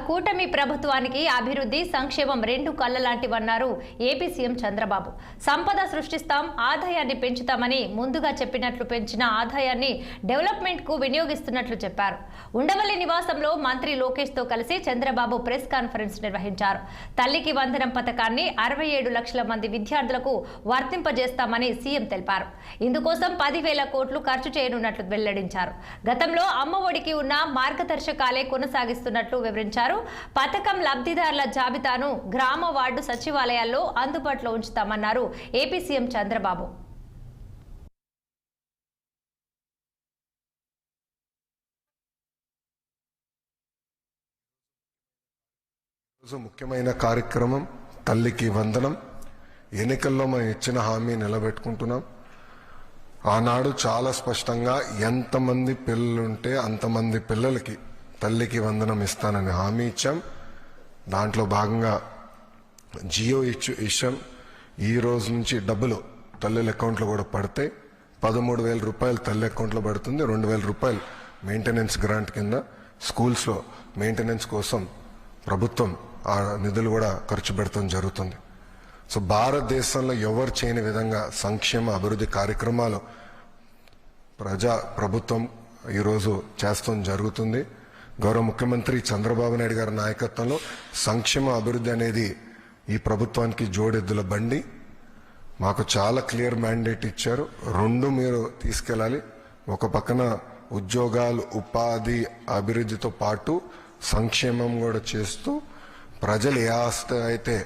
కూటమి ప్రభుత్వానికి అభివృద్ధి సంక్షేమం రెండు కళ్ళ లాంటివన్నారు ఏపీ సీఎం చంద్రబాబు. సంపద సృష్టిస్తాం, ఆదాయాన్ని పెంచుతామని ముందుగా చెప్పినట్లు పెంచిన ఆదాయాన్ని డెవలప్మెంట్ కు వినియోగిస్తున్నట్లు చెప్పారు. ఉండవల్లి నివాసంలో మంత్రి లోకేష్ తో కలిసి చంద్రబాబు ప్రెస్ కాన్ఫరెన్స్ నిర్వహించారు. తల్లికి వందనం పథకాన్ని 67 లక్షల మంది విద్యార్థులకు వర్తింపజేస్తామని సీఎం తెలిపారు. ఇందుకోసం 10,000 కోట్లు ఖర్చు చేయనున్నట్లు వెల్లడించారు. గతంలో అమ్మ ఒడికి ఉన్న మార్గదర్శకాలే కొనసాగిస్తున్నట్లు వివరించారు. పథకం లబ్ధిదారుల జాబితాను గ్రామ వార్డు సచివాలయాల్లో అందుబాటులో ఉంచుతామన్నారు ఏపీ సీఎం చంద్రబాబు. ముఖ్యమైన కార్యక్రమం తల్లికి వందనం. ఎన్నికల్లో మనం ఇచ్చిన హామీ నిలబెట్టుకుంటున్నాం. ఆనాడు చాలా స్పష్టంగా ఎంతమంది పిల్లలుంటే అంతమంది పిల్లలకి తల్లికి వందనం ఇస్తానని హామీ ఇచ్చాం. దాంట్లో భాగంగా జియో ఇచ్చాం. ఈ రోజు నుంచి డబ్బులు తల్లుల అకౌంట్లో కూడా పడితే 13,000 రూపాయలు తల్లి అకౌంట్లో పడుతుంది. 2,000 రూపాయలు మెయింటెనెన్స్ గ్రాంట్ కింద స్కూల్స్లో మెయింటెనెన్స్ కోసం ప్రభుత్వం ఆ నిధులు కూడా ఖర్చు పెడతాం జరుగుతుంది. సో భారతదేశంలో ఎవరు చేయని విధంగా సంక్షేమ అభివృద్ధి కార్యక్రమాలు ప్రభుత్వం ఈరోజు చేస్తాం జరుగుతుంది. గౌరవ ముఖ్యమంత్రి చంద్రబాబు నాయుడు గారి నాయకత్వంలో సంక్షేమ అభివృద్ధి అనేది ఈ ప్రభుత్వానికి జోడెద్దుల బండి. మాకు చాలా క్లియర్ మ్యాండేట్ ఇచ్చారు. రెండు మీరు తీసుకెళ్ళాలి. ఒక పక్కన ఉద్యోగాలు, ఉపాధి, అభివృద్ధితో పాటు సంక్షేమం కూడా చేస్తూ ప్రజలు ఏ ఆశ అయితే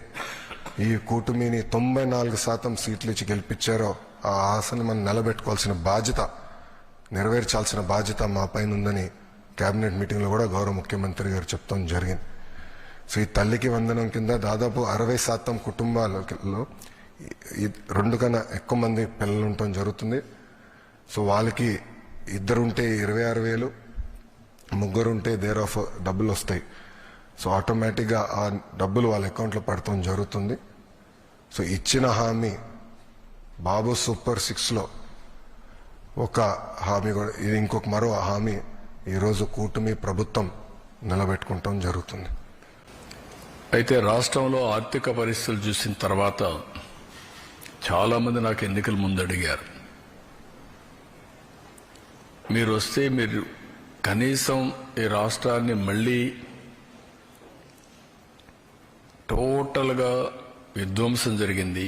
ఈ కూటమిని 94% సీట్లు ఇచ్చి గెలిపించారో ఆ ఆశని మనం నిలబెట్టుకోవాల్సిన బాధ్యత, నెరవేర్చాల్సిన బాధ్యత మా పైన ఉందని కేబినెట్ మీటింగ్లో కూడా గౌరవ ముఖ్యమంత్రి గారు చెప్తాం జరిగింది. సో ఈ తల్లికి వందనం కింద దాదాపు 60% కుటుంబాలలో 2 కన్నా ఎక్కువ మంది పిల్లలు ఉండటం జరుగుతుంది. సో వాళ్ళకి 2 ఉంటే 26,000, 3 ఉంటే దేర్ ఆఫ్ డబ్బులు వస్తాయి. సో ఆటోమేటిక్గా ఆ డబ్బులు వాళ్ళ అకౌంట్లో పడటం జరుగుతుంది. సో ఇచ్చిన హామీ బాబు సూపర్ 6లో ఒక హామీ కూడా, ఇది ఇంకొక మరో హామీ ఈరోజు కూటమి ప్రభుత్వం నిలబెట్టుకుంటాం జరుగుతుంది. అయితే రాష్ట్రంలో ఆర్థిక పరిస్థితులు చూసిన తర్వాత చాలామంది నాకు ఎన్నికల ముందు అడిగారు, మీరు వస్తే మీరు కనీసం ఈ రాష్ట్రాన్ని మళ్ళీ టోటల్గా విధ్వంసం జరిగింది,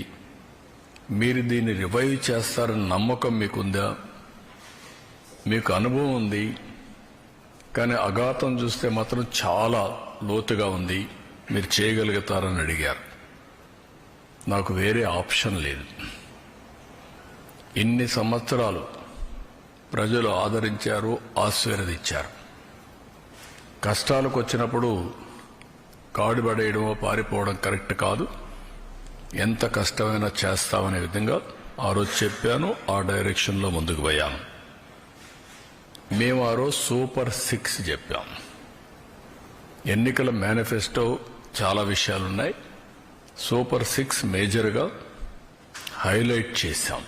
మీరు దీన్ని రివైవ్ చేస్తారని నమ్మకం మీకుందా, మీకు అనుభవం ఉంది, కానీ అఘాతం చూస్తే మాత్రం చాలా లోతుగా ఉంది, మీరు చేయగలుగుతారని అడిగారు. నాకు వేరే ఆప్షన్ లేదు. ఇన్ని సంవత్సరాలు ప్రజలు ఆదరించారు, ఆశీర్వదించారు. కష్టాలకు వచ్చినప్పుడు కాడిపడేయడమో పారిపోవడం కరెక్ట్ కాదు. ఎంత కష్టమైనా చేస్తామనే విధంగా ఆ రోజు చెప్పాను, ఆ డైరెక్షన్లో ముందుకు పోయాను. మేము ఆ రోజు సూపర్ 6 చెప్పాం. ఎన్నికల మేనిఫెస్టో చాలా విషయాలున్నాయి. సూపర్ 6 మేజర్గా హైలైట్ చేశాం.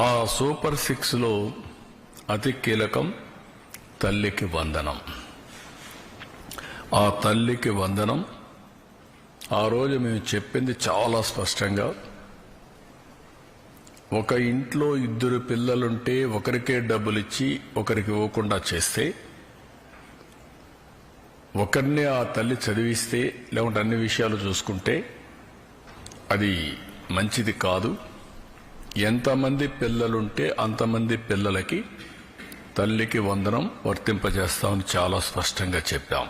ఆ సూపర్ 6లో అతి కీలకం తల్లికి వందనం. ఆ తల్లికి వందనం ఆ రోజు మేము చెప్పింది చాలా స్పష్టంగా, ఒక ఇంట్లో 2 పిల్లలుంటే ఒకరికే డబ్బులు ఇచ్చి ఒకరికి ఇవ్వకుండా చేస్తే, ఒకరినే ఆ తల్లి చదివిస్తే లేకుంటే అన్ని విషయాలు చూసుకుంటే అది మంచిది కాదు. ఎంతమంది పిల్లలుంటే అంతమంది పిల్లలకి తల్లికి వందనం వర్తింపజేస్తామని చాలా స్పష్టంగా చెప్పాం.